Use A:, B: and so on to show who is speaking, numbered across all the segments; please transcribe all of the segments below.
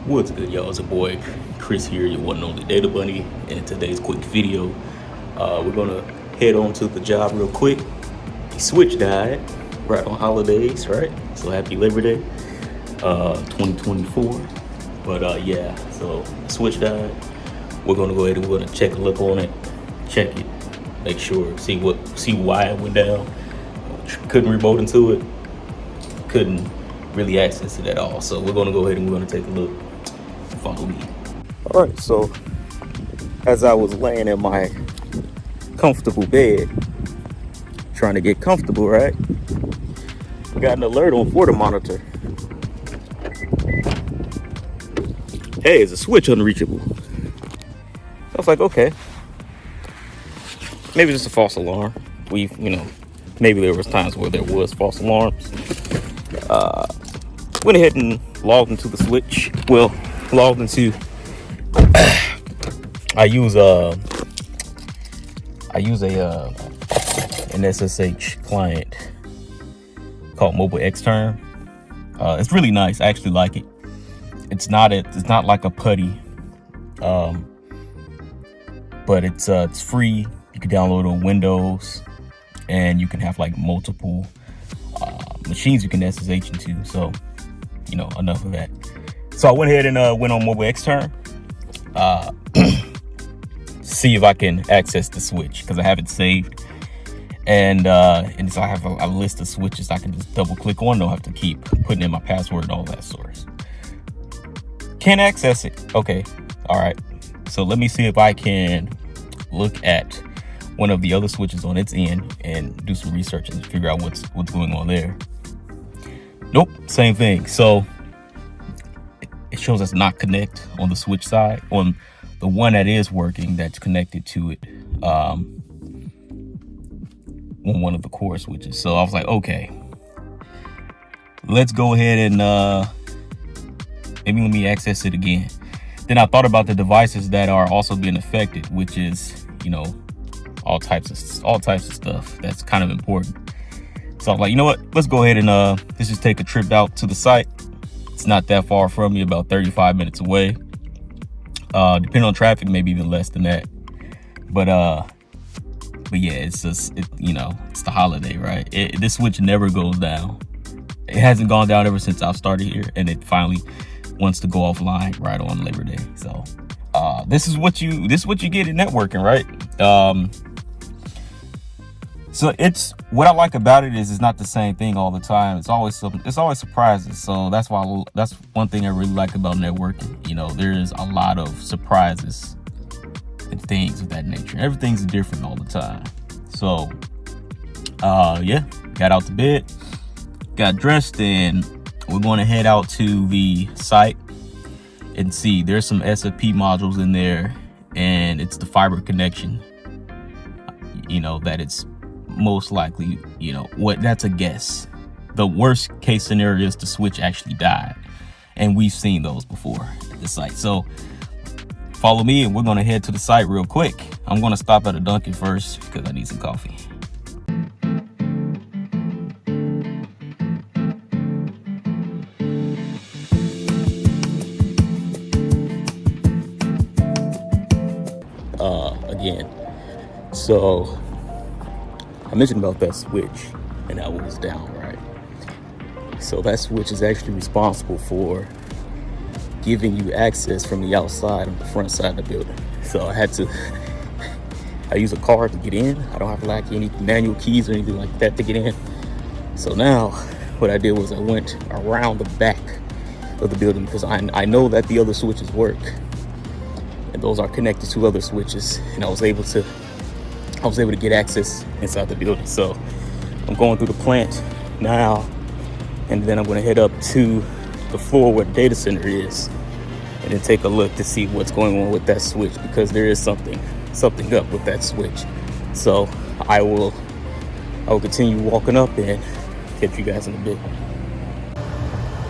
A: What's good, y'all? It's your boy Chris here, your one and only Data Bunny. And in today's quick video, we're gonna head on to the job real quick. The switch died right on holidays, right? So happy Labor Day, 2024. But yeah, so the switch died. We're gonna go ahead and we're gonna check a look on it, check it, make sure, see why it went down. Couldn't remote into it, couldn't really access it at all. So we're gonna go ahead and we're gonna take a look. Follow me. All right, so as I was laying in my comfortable bed, trying to get comfortable, right? I got an alert on for the monitor. Hey, is a switch unreachable? I was like, okay, maybe just a false alarm. Maybe there was times where there was false alarms. Went ahead and logged into the switch. Well, logged into. I use an SSH client called Mobile Xterm. It's really nice. I actually like it. It's not like a putty, but it's free. You can download it on Windows, and you can have like multiple machines you can SSH into. So, enough of that. So I went ahead and went on Mobile Xterm, see if I can access the switch because I have it saved, and so I have a list of switches I can just double click on. Don't have to keep putting in my password and all that sort. Can't access it. Okay, all right. So let me see if I can look at one of the other switches on its end and do some research and figure out what's going on there. Nope, same thing. So it shows us not connect on the switch side. On the one that is working, that's connected to it, on one of the core switches. So I was like, okay, let's go ahead and maybe let me access it again. Then I thought about the devices that are also being affected, which is, all types of stuff that's kind of important. So I'm like, you know what? Let's go ahead and let's just take a trip out to the site. It's not that far from me, about 35 minutes away. Depending on traffic, maybe even less than that. But yeah, it's just it's the holiday, right? This switch never goes down. It hasn't gone down ever since I've started here, and it finally wants to go offline right on Labor Day. So this is what you get in networking, right? So it's what I like about it is it's not the same thing all the time. It's always surprises. So that's one thing I really like about networking. There's a lot of surprises and things of that nature. Everything's different all the time. So yeah, got out to bed, got dressed, and we're going to head out to the site and see. There's some SFP modules in there, and it's the fiber connection. That it's most likely, that's a guess. The worst case scenario is the switch actually died, and we've seen those before at the site. So follow me, and we're going to head to the site real quick. I'm going to stop at a Dunkin' first because I need some coffee. Again, so I mentioned about that switch and how it was down, right? So that switch is actually responsible for giving you access from the outside on the front side of the building. So I use a card to get in. I don't have like any manual keys or anything like that to get in. So now what I did was I went around the back of the building because I know that the other switches work, and those are connected to other switches, and I was able to get access inside the building. So I'm going through the plant now, and then I'm going to head up to the floor where the data center is, and then take a look to see what's going on with that switch, because there is something up with that switch. So I will continue walking up and catch you guys in a bit.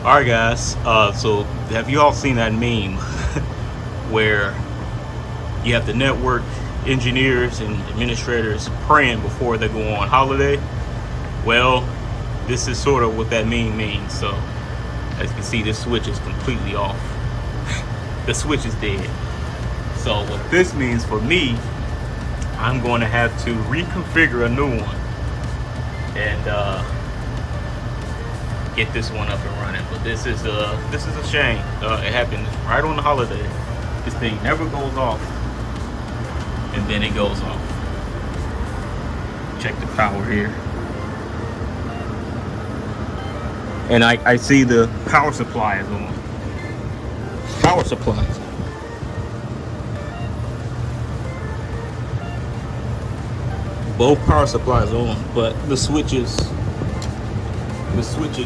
A: All right, guys. So have you all seen that meme where you have the network engineers and administrators praying before they go on holiday? Well, this is sort of what that meme means. So as you can see, this switch is completely off. the switch is dead. So what this means for me, I'm going to have to reconfigure a new one and get this one up and running. But this is a shame. It happened right on the holiday. This thing never goes off, and then it goes off. Check the power here, and I see the power supply is on. Power supply is on. Both power supplies are on, but the switch is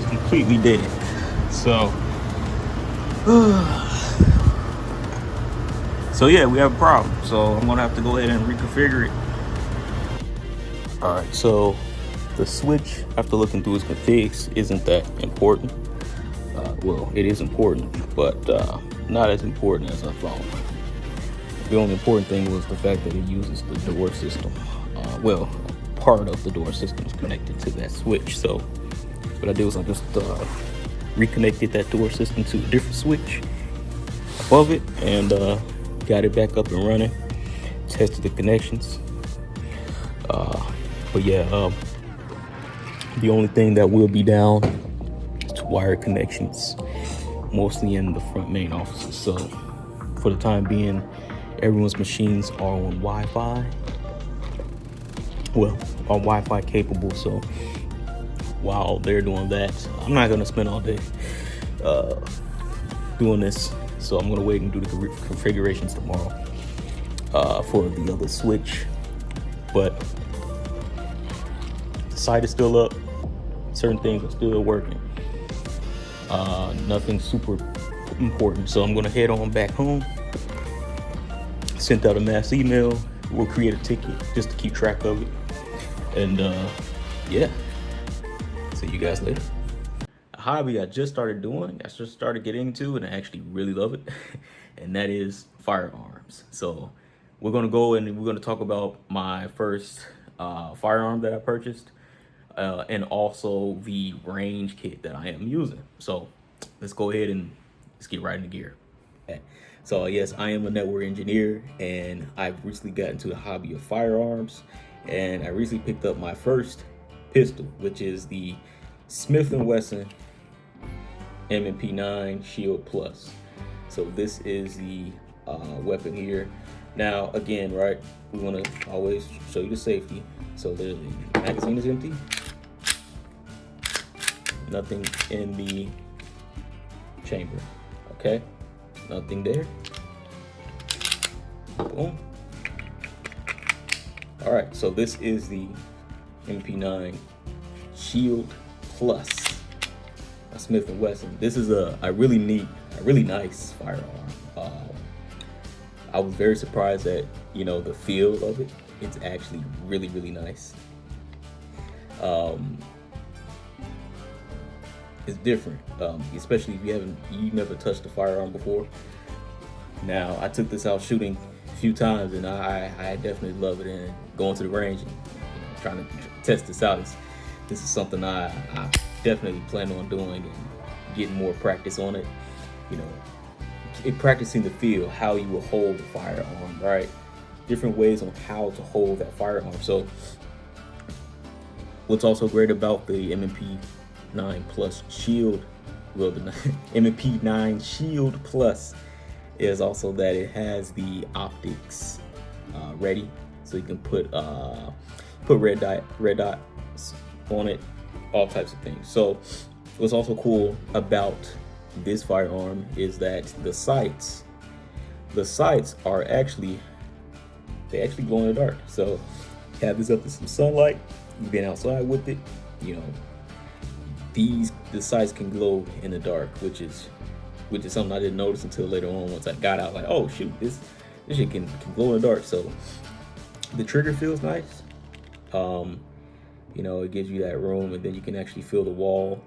A: completely dead. So so yeah, we have a problem. So I'm gonna have to go ahead and reconfigure it. All right, so the switch, after looking through its configs, isn't that important. Well, it is important, but not as important as I thought. The only important thing was the fact that it uses the door system. Well, part of the door system is connected to that switch. So what I did was I just reconnected that door system to a different switch above it and got it back up and running. Tested the connections. But yeah, the only thing that will be down is wire connections, mostly in the front main offices. So for the time being, everyone's machines are on Wi-Fi. Well, are Wi-Fi capable. So while they're doing that, I'm not gonna spend all day doing this. So I'm gonna wait and do the configurations tomorrow for the other switch. But the site is still up. Certain things are still working. Nothing super important. So I'm gonna head on back home. Sent out a mass email. We'll create a ticket just to keep track of it. And yeah, see you guys later. A hobby I just started doing, I just started getting into, and I actually really love it. And that is firearms. So we're gonna go and we're gonna talk about my first firearm that I purchased, and also the range kit that I am using. So let's go ahead and let's get right into gear. Okay. So yes, I am a network engineer, and I've recently got into the hobby of firearms, and I recently picked up my first pistol, which is the Smith & Wesson M&P 9 Shield Plus. So this is the weapon here. Now again, right, we want to always show you the safety. So the magazine is empty, nothing in the chamber. Okay, nothing there. Boom. All right, so this is the MP9 Shield Plus, a Smith & Wesson. This is a really neat, a really nice firearm. I was very surprised at, you know, the feel of it. It's actually really, really nice. It's different, especially if you never touched a firearm before. Now, I took this out shooting a few times, and I definitely love it. And going to the range and trying to test this out, this is something I definitely plan on doing and getting more practice on it. You know, practicing the feel, how you will hold the firearm, right? Different ways on how to hold that firearm. So what's also great about the M&P 9 Plus Shield, well, the M&P 9 Shield Plus, is also that it has the optics ready, so you can put red dots on it, all types of things. So what's also cool about this firearm is that the sights are actually glow in the dark. So you have this up to some sunlight, you've been outside with it, you know, the sights can glow in the dark, which is something I didn't notice until later on. Once I got out, like, oh shoot, this shit can glow in the dark. So the trigger feels nice. You know, it gives you that room, and then you can actually feel the wall.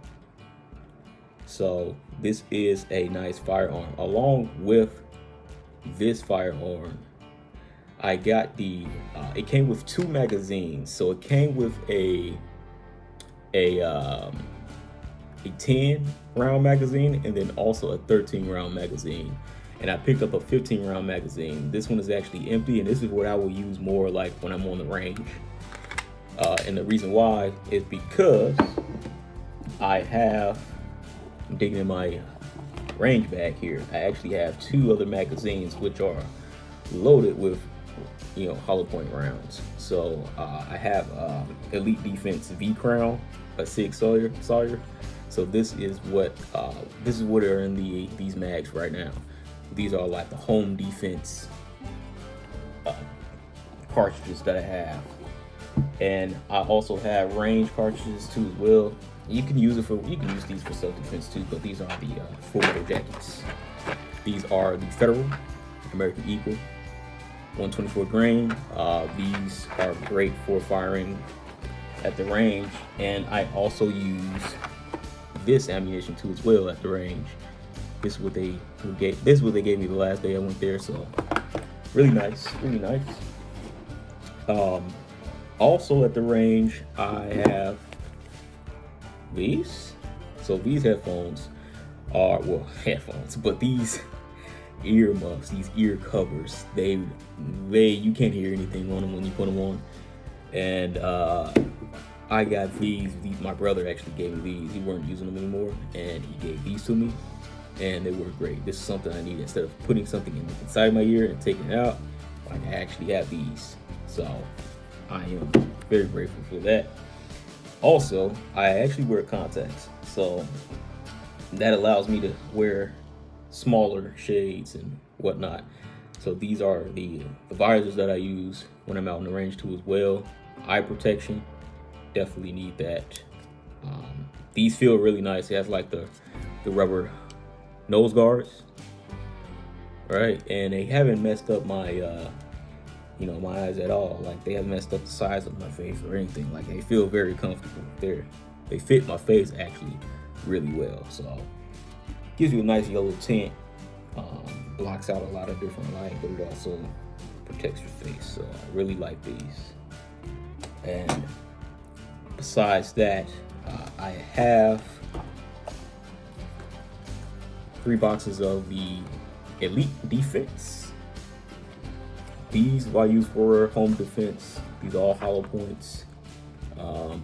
A: So this is a nice firearm. Along with this firearm, I got it came with 2 magazines. So it came with a a 10 round magazine and then also a 13 round magazine. And I picked up a 15 round magazine. This one is actually empty, and this is what I will use more like when I'm on the range. And the reason why is because I'm digging in my range bag here. I actually have 2 other magazines which are loaded with, hollow point rounds. So I have Elite Defense V Crown by Cisco Sawyer. So this is what are in these mags right now. These are like the home defense cartridges that I have, and I also have range cartridges too as well. You can use these for self-defense too, but these are the full metal jackets. These are the Federal American Eagle 124 grain. These are great for firing at the range, and I also use this ammunition too as well at the range. This is what they gave me the last day I went there, so really nice. Also at the range, I have these. So these headphones are, headphones, but these earmuffs, these ear covers, they you can't hear anything on them when you put them on. And I got these. My brother actually gave me these. He weren't using them anymore, and he gave these to me, and they work great. This is something I need. Instead of putting something inside my ear and taking it out, I can actually have these. So I am very grateful for that. Also, I actually wear contacts, so that allows me to wear smaller shades and whatnot. So these are the visors that I use when I'm out in the range too as well. Eye protection, definitely need that. These feel really nice. It has like the rubber nose guards, right? And they haven't messed up my my eyes at all. Like, they haven't messed up the size of my face or anything. Like, they feel very comfortable. They fit my face actually really well. So gives you a nice yellow tint, blocks out a lot of different light, but it also protects your face. So I really like these. And besides that, I have 3 boxes of the Elite Defense. These I use for home defense. These are all hollow points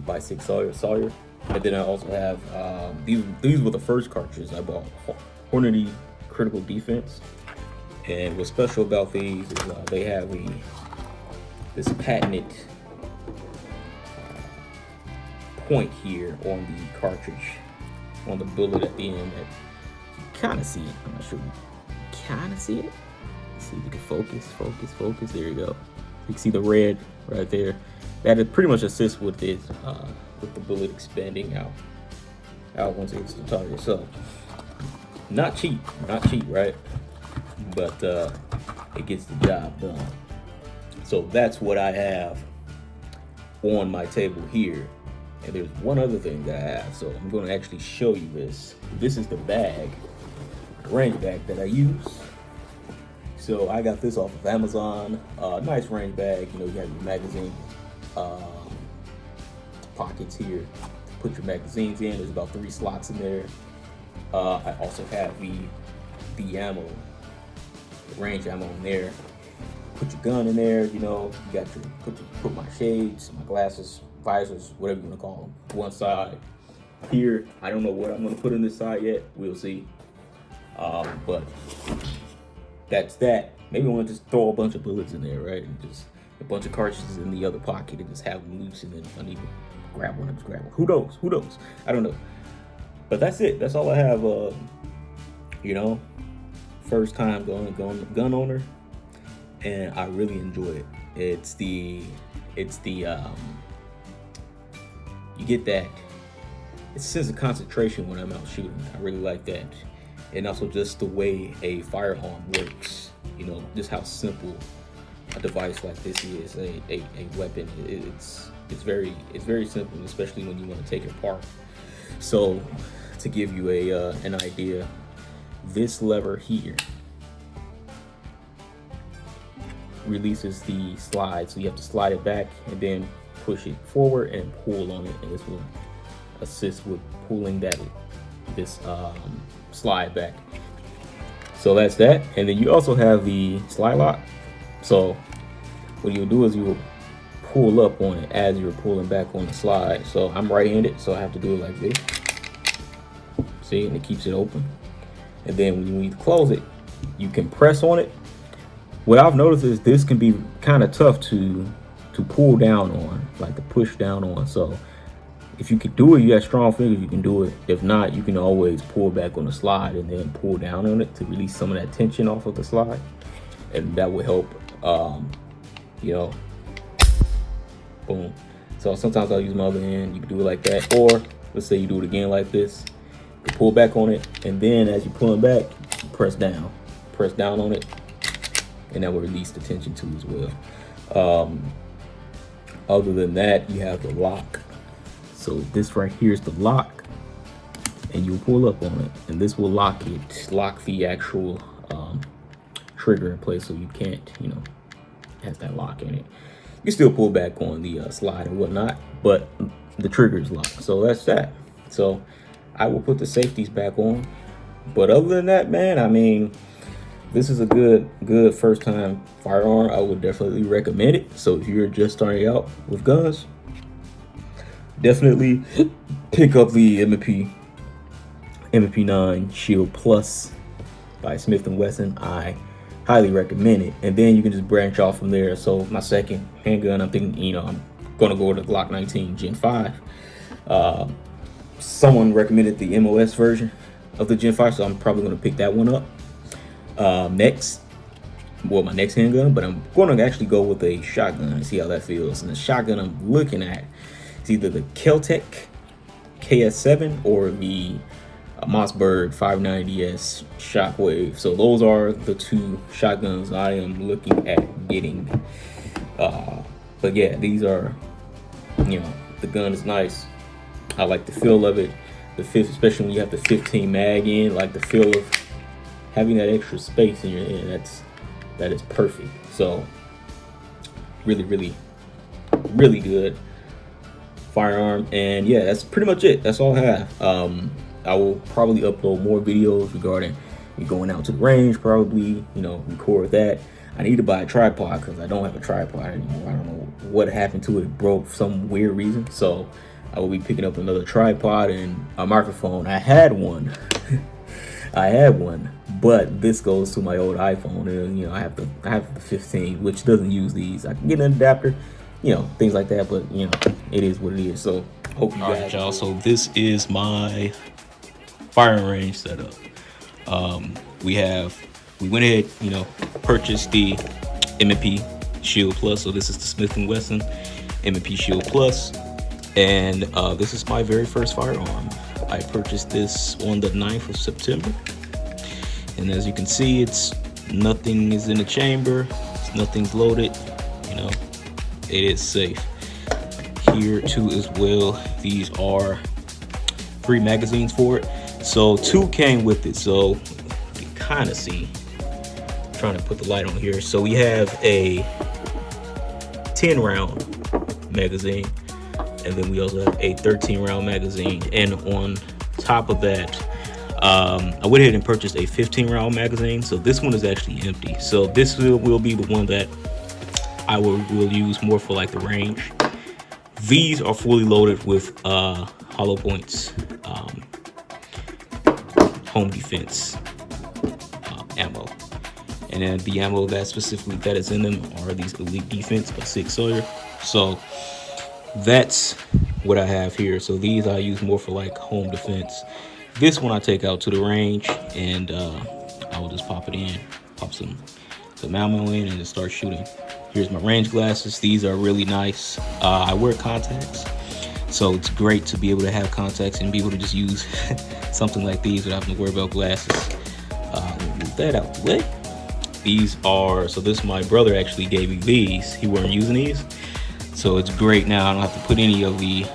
A: by Cisco Sawyer. And then I also have these were the first cartridges I bought, Hornady Critical Defense. And what's special about these is they have this patented point here on the cartridge, on the bullet at the end, that you kind of see it. I'm not sure you kind of see it. Let's see if you can focus. There you go. You can see the red right there. That it pretty much assists with it, with the bullet expanding out once it hits the target. So not cheap, right? But it gets the job done. So that's what I have on my table here. And there's one other thing that I have, so I'm going to actually show you this. This is the bag, range bag that I use. So I got this off of Amazon. Nice range bag. You have your magazine pockets here to put your magazines in. There's about 3 slots in there. I also have the ammo, the range ammo in there. Put your gun in there. You got put my shades, my glasses, visors, whatever you want to call them, to one side. Here, I don't know what I'm going to put on this side yet. We'll see. But that's that. Maybe I want to just throw a bunch of bullets in there, right? And just a bunch of cartridges in the other pocket and just have them loose, and then if I need to grab one, just grab one. Who knows? I don't know. But that's it. That's all I have. First time gun owner, and I really enjoy it. It's the you get that, it's a sense of concentration when I'm out shooting. I really like that. And also just the way a firearm works, just how simple a device like this is, a weapon. It's very simple, especially when you want to take it apart. So to give you an idea, this lever here releases the slide, so you have to slide it back and then push it forward and pull on it, and this will assist with pulling that slide back. So that's that. And then you also have the slide lock. So what you'll do is you will pull up on it as you're pulling back on the slide. So I'm right-handed, so I have to do it like this. See, and it keeps it open. And then when you close it, you can press on it. What I've noticed is this can be kind of tough to pull down on, like to push down on. So if you can do it, you have strong fingers, you can do it. If not, you can always pull back on the slide and then pull down on it to release some of that tension off of the slide. And that will help, you know, boom. So sometimes I'll use my other hand. You can do it like that. Or let's say you do it again like this. You pull back on it. And then as you're pulling back, press down on it. And that will release the tension too as well. Other than that, you have the lock. So this right here is the lock, and you'll pull up on it, and this will lock the actual trigger in place, so you can't, you know, have that lock in it. You still pull back on the slide and whatnot, but the trigger is locked. So that's that. So I will put the safeties back on, but other than that, man, I mean, this is a good first time firearm. I would definitely recommend it. So if you're just starting out with guns, definitely pick up the M&P 9 Shield Plus by Smith & Wesson. I highly recommend it. And then you can just branch off from there. So my second handgun, I'm thinking, you know, I'm gonna go with the Glock 19 Gen 5. Someone recommended the MOS version of the Gen 5, so I'm probably gonna pick that one up. Next, well, my next handgun, but I'm going to actually go with a shotgun and see how that feels. And the shotgun I'm looking at is either the Keltec KS7 or the Mossberg 590S Shockwave. So those are the two shotguns I am looking at getting. But yeah, these are, you know, the gun is nice. I like the feel of it. The fifth, especially when you have the 15 mag in, like the feel of having that extra space in your hand, that is perfect. So really good firearm. And yeah, that's pretty much it. That's all I have. I will probably upload more videos regarding me going out to the range, probably, you know, record that. I need to buy a tripod because I don't have a tripod anymore. I don't know what happened to it. It broke for some weird reason. So I will be picking up another tripod and a microphone. I had one, but this goes to my old iPhone, and you know, I have the 15, which doesn't use these. I can get an adapter, you know, things like that, but you know, it is what it is. So hope you guys. All right, y'all. So this is my firing range setup. We went ahead, you know, purchased the M&P Shield Plus. So this is the Smith & Wesson M&P Shield Plus, and this is my very first firearm. I purchased this on the 9th of September. And as you can see, nothing is in the chamber, nothing's loaded, you know, it is safe. Here too as well, these are 3 magazines for it. So 2 came with it, so you can kind of see. I'm trying to put the light on here. So we have a 10 round magazine, and then we also have a 13 round magazine. And on top of that, I went ahead and purchased a 15 round magazine. So this one is actually empty. So this will be the one that I will use more for like the range. These are fully loaded with hollow points, home defense ammo. And then the ammo that is in them are these Elite Defense by Sig Sauer. So that's what I have here. So these I use more for like home defense. This one I take out to the range, and I will just pop it in, pop some ammo in, and just start shooting. Here's my range glasses. These are really nice. I wear contacts, so it's great to be able to have contacts and be able to just use something like these without having to worry about glasses. Move that out the way. These are, so this, my brother actually gave me these. He weren't using these, so it's great now. I don't have to put any of the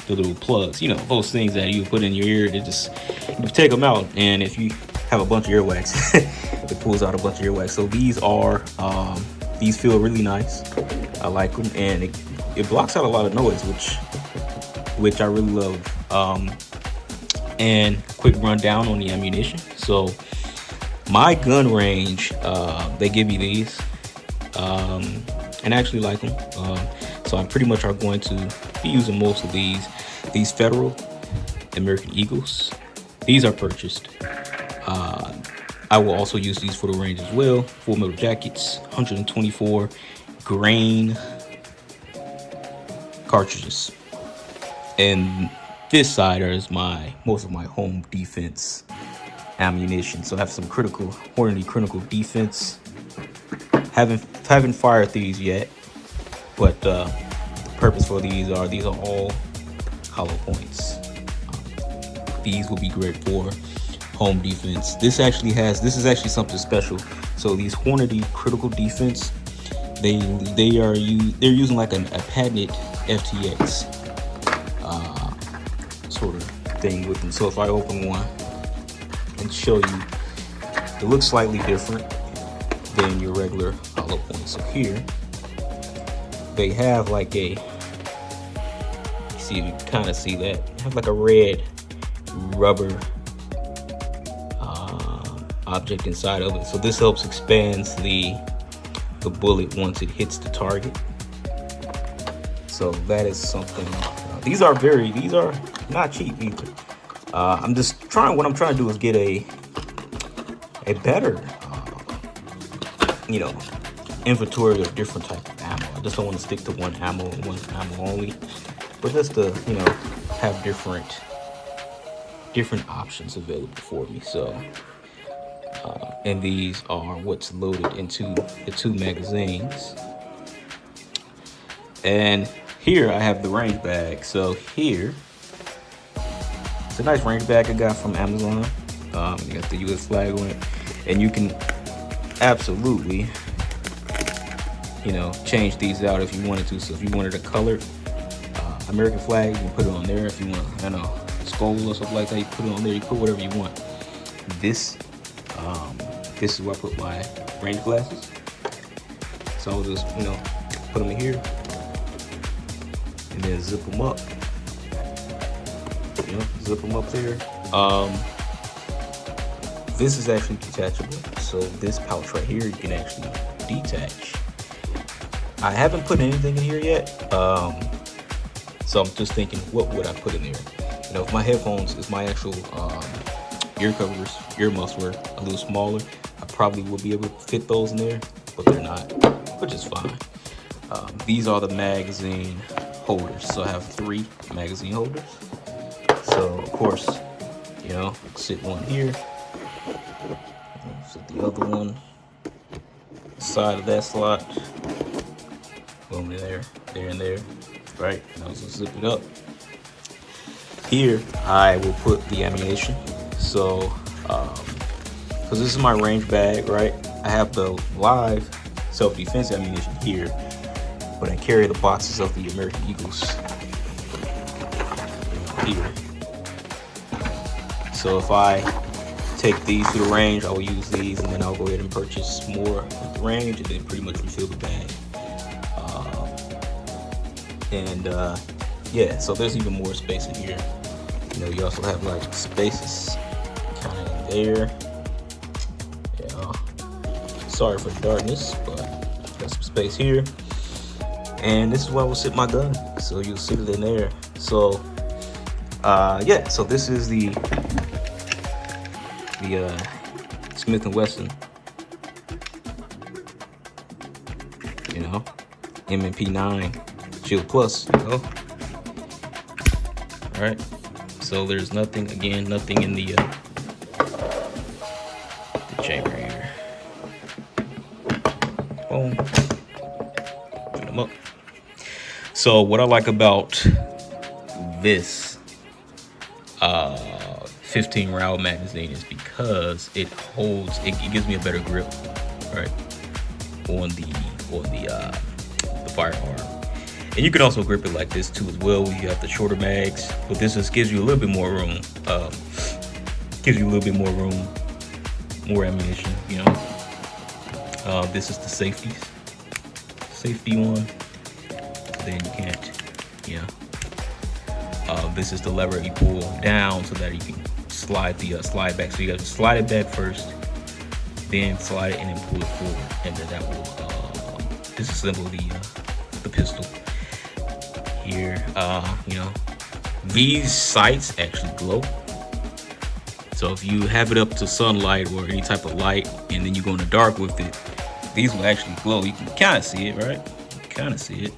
A: little plugs, you know, those things that you put in your ear to just, you take them out, and if you have a bunch of earwax, it pulls out a bunch of earwax. So these are, these feel really nice. I like them, and it blocks out a lot of noise, which I really love. And quick rundown on the ammunition. So my gun range, they give you these, and I actually like them. So I pretty much are going to be using most of these Federal American Eagles. These are purchased. I will also use these for the range as well. Full metal jackets, 124 grain cartridges. And this side is most of my home defense ammunition. So I have some Hornady critical defense. Haven't fired these yet, but the purpose for these are all hollow points. These will be great for home defense. This is actually something special. So these Hornady critical defense, they're using like a patented FTX sort of thing with them. So if I open one and show you, it looks slightly different than your regular hollow point. So here they have like you kind of see that, they have like a red rubber object inside of it. So this helps expands the bullet once it hits the target. So that is something. These are not cheap either. What I'm trying to do is get a better, inventory of different type of ammo. I just don't want to stick to one ammo only, but just to, have different options available for me. So, and these are what's loaded into the 2 magazines. And here I have the range bag. So here, it's a nice range bag I got from Amazon. You got the US flag on it, and you can absolutely, change these out if you wanted to. So if you wanted a colored American flag, you can put it on there. If you want, skull or something like that, you put it on there. You put whatever you want. This is where I put my range glasses. So I'll just, put them in here and then zip them up. Zip them up there. This is actually detachable. So this pouch right here, you can actually detach. I haven't put anything in here yet. So I'm just thinking, what would I put in there? If my headphones, if my actual ear muffs were a little smaller, I probably would be able to fit those in there, but they're not, which is fine. These are the magazine holders. So I have 3 magazine holders. So of course, sit one here, sit the other one side of that slot, boom, there, and there, right? And I'll just zip it up. Here I will put the ammunition. So, because this is my range bag, right? I have the live self-defense ammunition here, but I carry the boxes of the American Eagles here. So if I take these to the range, I will use these, and then I'll go ahead and purchase more at the range, and then pretty much refill the bag. Yeah, so there's even more space in here. You also have like spaces kind of in there. Yeah, sorry for the darkness, but got some space here. And this is where I will sit my gun. So you'll sit it in there. So yeah, so this is the Smith & Wesson, M&P 9 Shield Plus, All right. So there's nothing in the chamber here. Boom. Put them up. So what I like about this 15 round magazine is because it gives me a better grip, right, on the firearm. And you can also grip it like this too as well. You have the shorter mags, but this just gives you a little bit more room. More ammunition. This is the safety one. Then you can't. This is the lever you pull down so that you can slide the slide back. So you got to slide it back first, then slide it and then pull it forward, and then that will disassemble the pistol. Here, these sights actually glow. So if you have it up to sunlight or any type of light, and then you go in the dark with it, these will actually glow. You can kind of see it, right? You can kind of see it.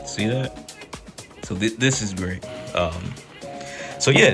A: See that? So this is great. So yeah.